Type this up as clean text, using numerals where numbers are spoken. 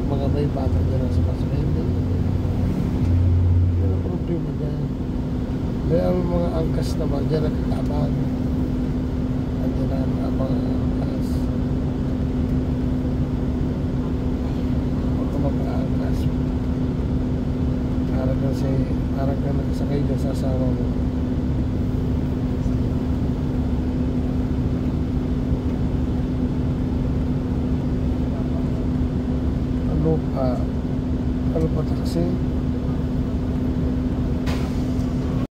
Mga may bata dyan sa Pasmende. Yan ang problema dyan. Kaya ang mga angkas naman dyan nagtatabang. Andyan na ang mga angkas. Huwag ka mag-aangkas. Parang ka nagsakay dyan sa asawa mo. Ano pa taksi?